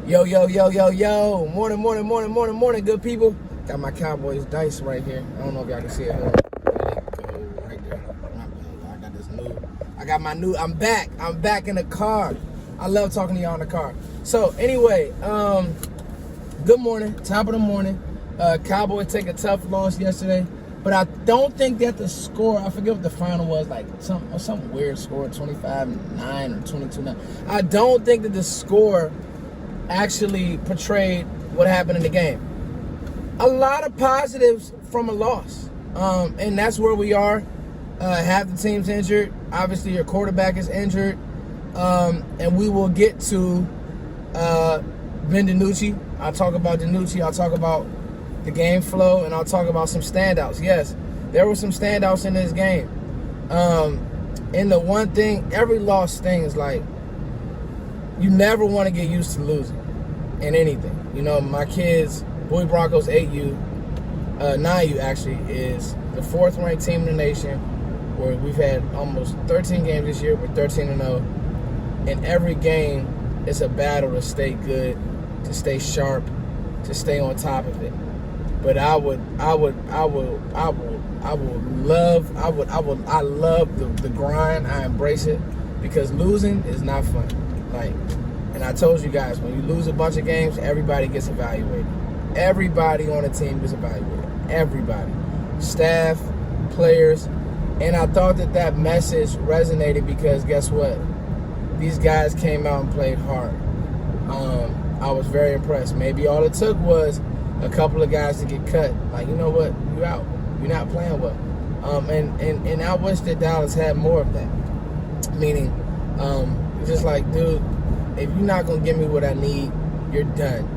Yo, yo, yo, yo, yo. Morning, morning, morning, morning, morning, good people. Got my Cowboys dice right here. I don't know if y'all can see it. There they go, right there. I got this new, I'm back. I'm back in the car. I love talking to y'all in the car. So, anyway, good morning, top of the morning. Cowboys take a tough loss yesterday. But I don't think that the score, I forget what the final was, like some weird score, 25-9 or 22-9. I don't think that the score actually portrayed what happened in the game. A lot of positives from a loss. And that's where we are. Half the team's injured. Obviously, your quarterback is injured. And we will get to Ben DiNucci. I'll talk about DiNucci. I'll talk about the game flow, and I'll talk about some standouts. Yes, there were some standouts in this game. And the one thing, every loss stings. Like, you never want to get used to losing in anything. You know, my kids, Bowie Broncos 8U, 9U actually, is the 4th ranked team in the nation, where we've had almost 13 games this year. We're 13-0. In every game, it's a battle to stay good, to stay sharp, to stay on top of it. But I love the grind. I embrace it because losing is not fun. Like, and I told you guys, when you lose a bunch of games, everybody gets evaluated. Everybody on the team gets evaluated. Everybody, staff, players, and I thought that message resonated because guess what? These guys came out and played hard. I was very impressed. Maybe all it took was a couple of guys to get cut. Like, you know what? You out. You're not playing well. And I wish that Dallas had more of that. Meaning, just like, dude, if you're not going to give me what I need, you're done.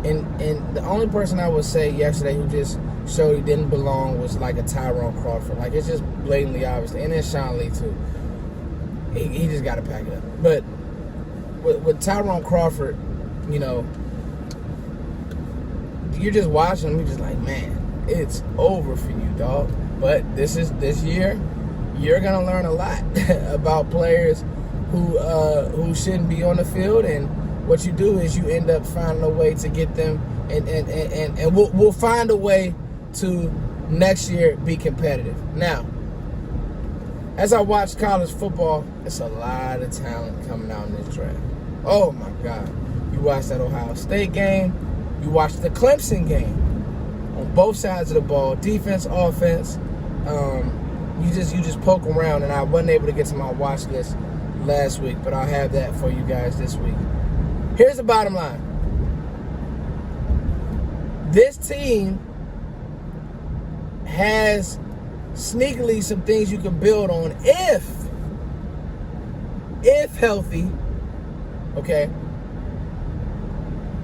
And the only person I would say yesterday who just showed he didn't belong was like a Tyrone Crawford. Like, it's just blatantly obvious. And then Sean Lee, too. He just got to pack it up. But with Tyrone Crawford, you know, you're just watching him, you're just like, man, it's over for you, dog. But this year, you're gonna learn a lot about players who shouldn't be on the field, and what you do is you end up finding a way to get them, and we'll find a way to next year be competitive. Now, as I watch college football, it's a lot of talent coming out in this draft. Oh my God. You watch that Ohio State game, you watch the Clemson game, on both sides of the ball, defense, offense. You just poke around, and I wasn't able to get to my watch list last week, but I'll have that for you guys this week. Here's the bottom line. This team has sneakily some things you can build on if healthy, okay?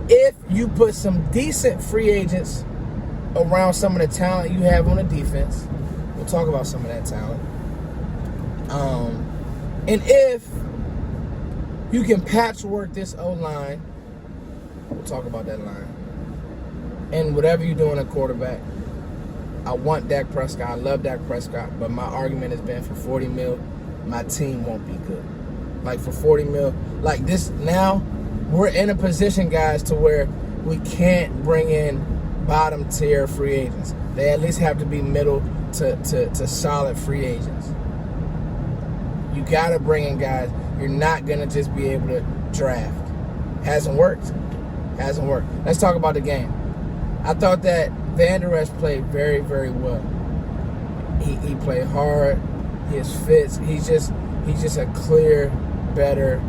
If you put some decent free agents around some of the talent you have on the defense, we'll talk about some of that talent. And if you can patchwork this O-line, we'll talk about that line. And whatever you're doing at quarterback, I want Dak Prescott. I love Dak Prescott, but my argument has been for $40 million, my team won't be good. Like, for $40 million, like this now, we're in a position, guys, to where we can't bring in bottom tier free agents. They at least have to be middle to solid free agents. You got to bring in guys. You're not going to just be able to draft. Hasn't worked. Let's talk about the game. I thought that Van Der Esch played very, very well. He played hard. His fits. He's just a clear, better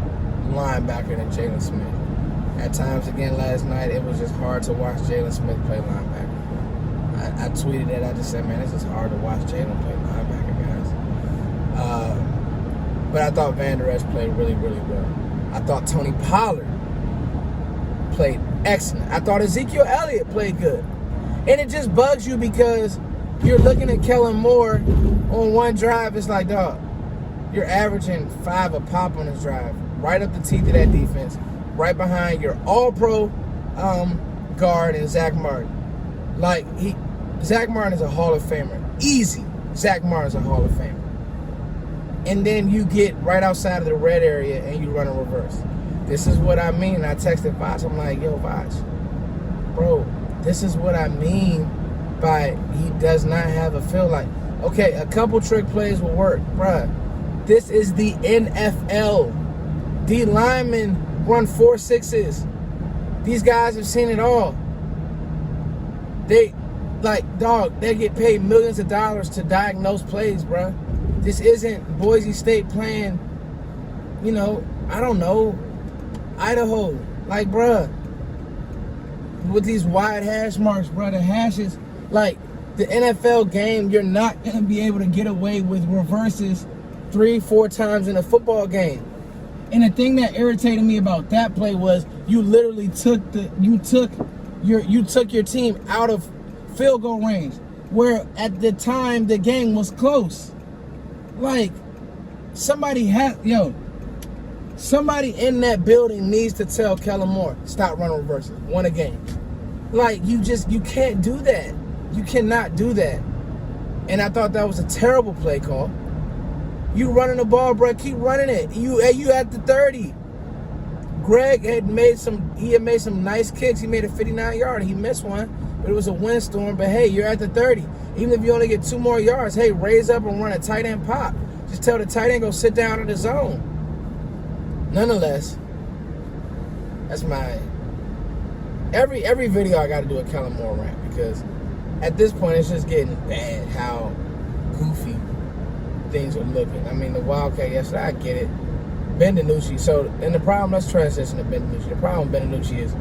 linebacker than Jalen Smith. At times, again, last night, it was just hard to watch Jalen Smith play linebacker. I tweeted that. I just said, man, this is hard to watch Jalen play linebacker, guys. But I thought Van Der Esch played really, really well. I thought Tony Pollard played excellent. I thought Ezekiel Elliott played good. And it just bugs you because you're looking at Kellen Moore on one drive. It's like, dog, you're averaging 5 a pop on this drive, right up the teeth of that defense, right behind your all-pro guard and Zach Martin. Like, Zach Martin is a Hall of Famer. Easy. Zach Martin is a Hall of Famer. And then you get right outside of the red area and you run a reverse. this is what I mean. I texted Voch. I'm like, yo, Voch, bro, this is what I mean by he does not have a feel. Like, okay, a couple trick plays will work, bruh. This is the NFL. D linemen run 4.6s. These guys have seen it all. They, like, dog, they get paid millions of dollars to diagnose plays, bruh. This isn't Boise State playing, you know, I don't know, Idaho. Like, bruh, with these wide hash marks, bruh, the hashes, like, the NFL game, you're not going to be able to get away with reverses 3-4 times in a football game. And the thing that irritated me about that play was you literally took your team out of field goal range, where at the time the game was close. Like, somebody in that building needs to tell Kellen Moore, stop running reverses, win a game. Like, you can't do that. You cannot do that. And I thought that was a terrible play call. You running the ball, bro, keep running it. You at the 30. Greg had made some nice kicks. He made a 59-yarder. He missed one, but it was a windstorm. But hey, you're at the 30. Even if you only get 2 more yards, hey, raise up and run a tight end pop. Just tell the tight end go sit down in the zone. Nonetheless, that's my every video I got to do a Kellen Moore rant, because at this point it's just getting bad how goofy things are looking. I mean, the Wildcat yesterday, I get it. Ben DiNucci. So, and the problem, let's transition to Ben DiNucci. The problem with Ben DiNucci is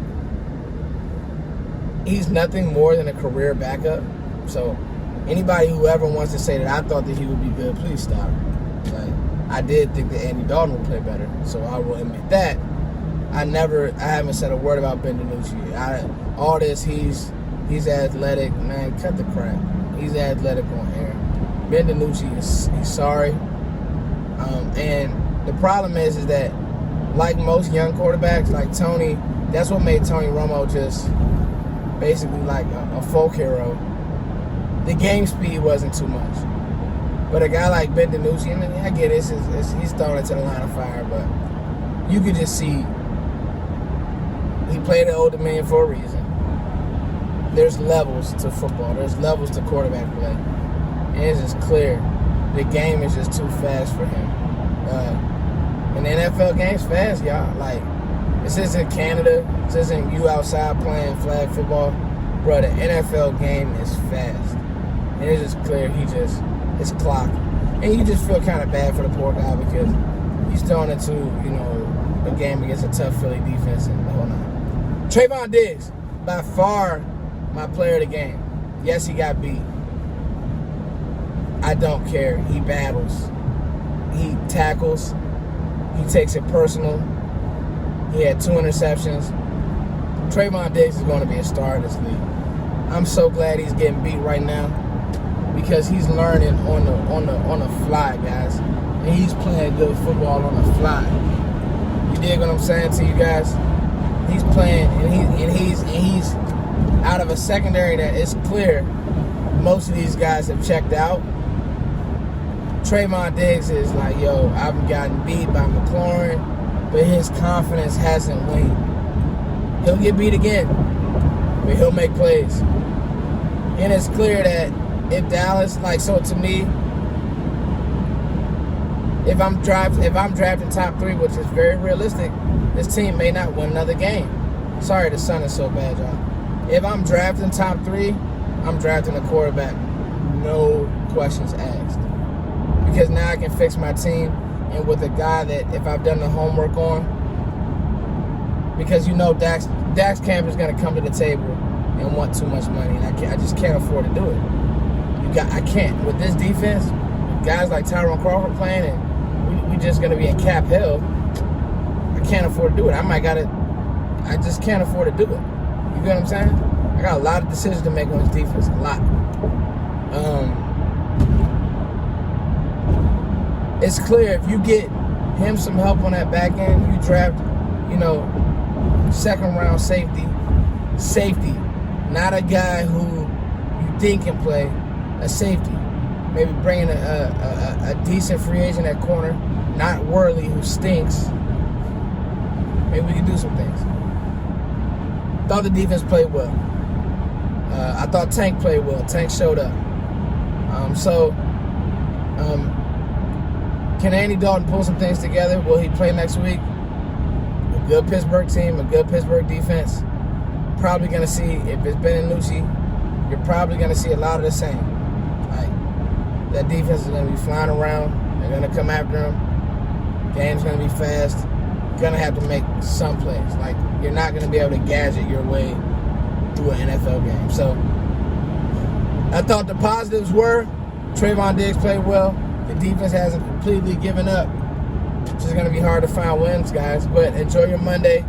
he's nothing more than a career backup. So, anybody who ever wants to say that I thought that he would be good, please stop. Like, I did think that Andy Dalton would play better, so I will admit that. I haven't said a word about Ben DiNucci. All this, he's athletic. Man, cut the crap. He's athletic on air. Ben DiNucci he's sorry. And the problem is that, like most young quarterbacks, like Tony, that's what made Tony Romo just basically like a folk hero. The game speed wasn't too much. But a guy like Ben DiNucci, I mean, I get it, he's thrown into the line of fire, but you could just see he played at Old Dominion for a reason. There's levels to football. There's levels to quarterback play. And it's just clear the game is just too fast for him. And the NFL game's fast, y'all. Like, this isn't Canada. This isn't you outside playing flag football. Bro, the NFL game is fast. And it's just clear it's clock. And you just feel kind of bad for the poor guy, because he's throwing into, you know, a game against a tough Philly defense and the whole nine. Trevon Diggs, by far my player of the game. Yes, he got beat. I don't care. He battles. He tackles. He takes it personal. He had 2 interceptions. Trevon Diggs is going to be a star in this league. I'm so glad he's getting beat right now, because he's learning on the fly, guys. And he's playing good football on the fly. You dig what I'm saying to you guys? He's playing, and he's out of a secondary that it's clear most of these guys have checked out. Trevon Diggs is like, yo, I've gotten beat by McLaurin, but his confidence hasn't waned. He'll get beat again, but he'll make plays. And it's clear that if Dallas, like, so to me, if I'm drafting top 3, which is very realistic, this team may not win another game. Sorry, the sun is so bad, y'all. If I'm drafting top 3, I'm drafting a quarterback. No questions asked. Because now I can fix my team, and with a guy that if I've done the homework on, because you know Dax Camp is going to come to the table and want too much money, and I just can't afford to do it. I can't. With this defense, guys like Tyrone Crawford playing, and we just going to be in cap hell, I can't afford to do it. I just can't afford to do it. You get what I'm saying? I got a lot of decisions to make on this defense. A lot. It's clear if you get him some help on that back end, you draft, you know, 2nd round safety, not a guy who you think can play, a safety. Maybe bringing a decent free agent at corner, not Worley, who stinks. Maybe we can do some things. Thought the defense played well. I thought Tank played well. Tank showed up. Can Andy Dalton pull some things together? Will he play next week? A good Pittsburgh team, a good Pittsburgh defense. Probably going to see, if it's Ben and Lucci, you're probably going to see a lot of the same. Like, that defense is going to be flying around. They're going to come after him. Game's going to be fast. You're going to have to make some plays. Like, you're not going to be able to gadget your way through an NFL game. So, I thought the positives were Trevon Diggs played well. The defense hasn't completely given up. It's just going to be hard to find wins, guys. But enjoy your Monday.